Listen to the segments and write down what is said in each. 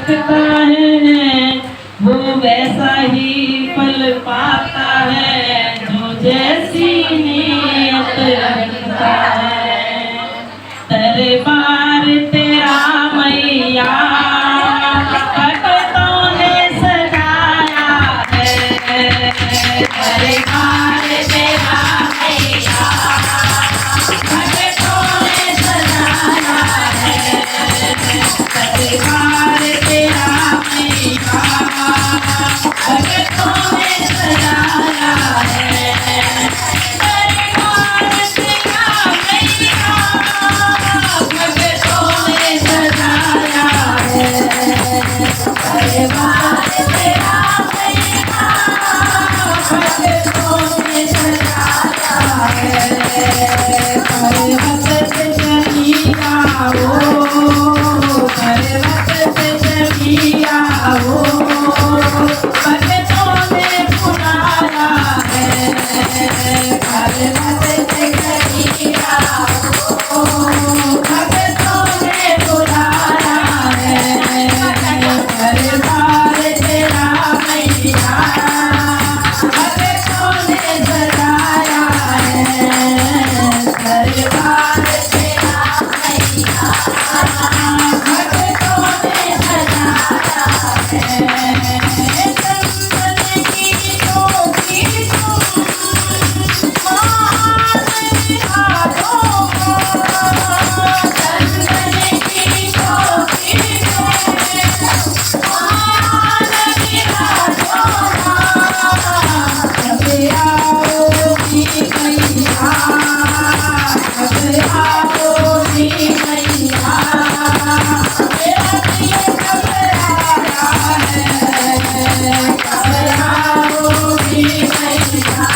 रखता है वो वैसा ही फल पाता है, जो जैसी नीयत रखता है। दरबार तेरा मैया भक्तों ने सजाया है। दरबार तेरा मैया भक्तों ने सजाया है। दरबार तेरा मैया भक्तों ने सजाया है। दरबार तेरा मैया भक्तों ने सजाया है। दरबार तेरा मैया भक्तों ने सजाया है। पर्वत से चढ़िया वो, पर्वत से चढ़िया वो, भक्तों ने बुलाया है। पर्वत से चढ़िया वो, भक्तों ने बुलाया है। दरबार तेरा मैया भक्तों ने सजाया है। दरबार तेरा मैया भक्तों ने सजाया है। चंदन की ज्योति तुम महान हाथों को, चंदन की ज्योति तुम महान हाथों को। अब आओगी मैया, अब आओगी मैया, मेरा दिल घबराया है। अब आओगी मैया,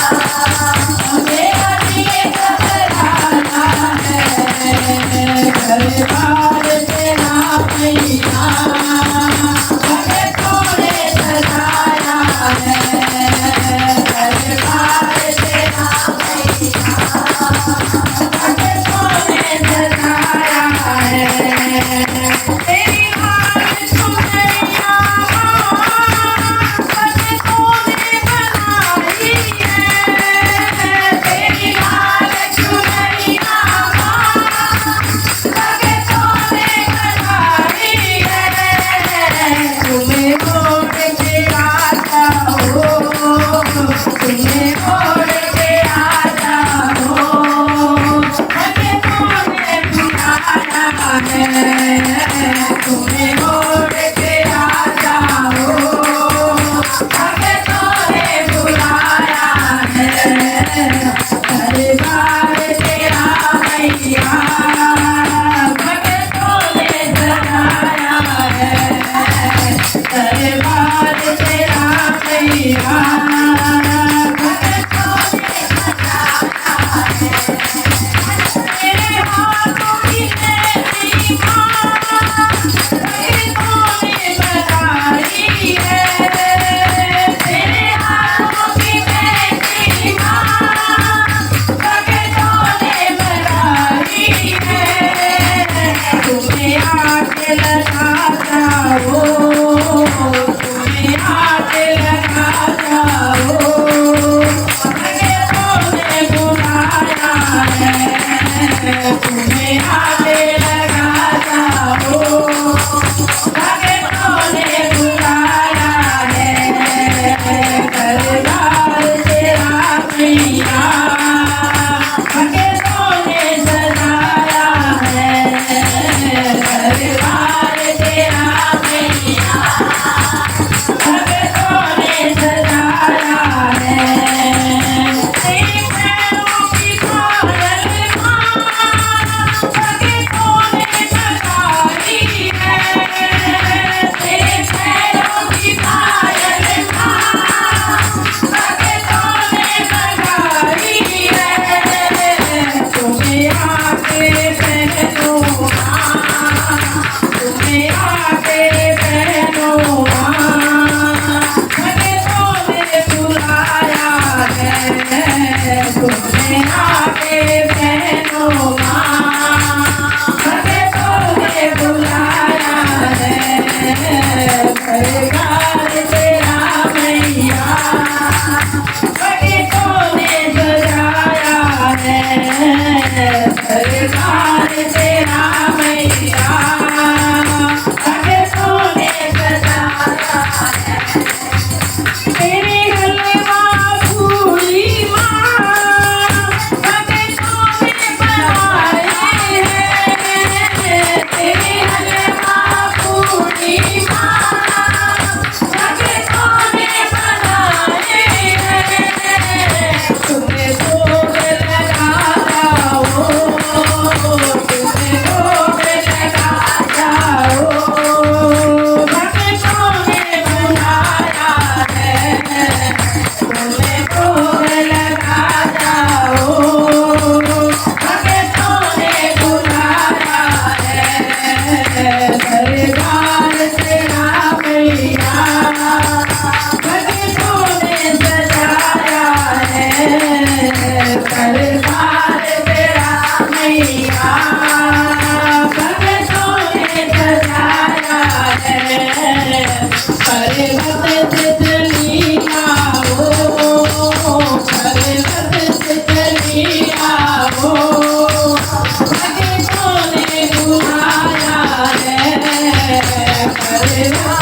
मेरा दिल घबराया है। दरबार तेरा मैया भक्तों ने सजाया है। दरबार तेरा मैया भक्तों ने सजाया है। तेरी हाथ चुनरिया भक्तों ने बनाई है। तेरी हाथ चुनरिया भक्तों ने बनाई है। तुम्हें ओढ़ के आ जाओ, तुम्हें ओढ़ के आ जाओ, भक्तों ने बुलाया है। तुम्हें ओढ़ के आ जाओ, भक्तों ने बुलाया है। दरबार तेरा मैया भक्तों ने सजाया है। दरबार तेरा मैया भक्तों ने सजाया है। तेरे हाथों की मेहंदी माँ भक्तों ने बनाई है। तेरे हाथों की मेहंदी माँ भक्तों ने बनाई है। तुम्हें आके लगा जाओ, तुम्हें आके लगा जाओ, पर्वत से चली आओ, पर्वत से चली आओ, भक्तों ने बुलाया है, पर्वत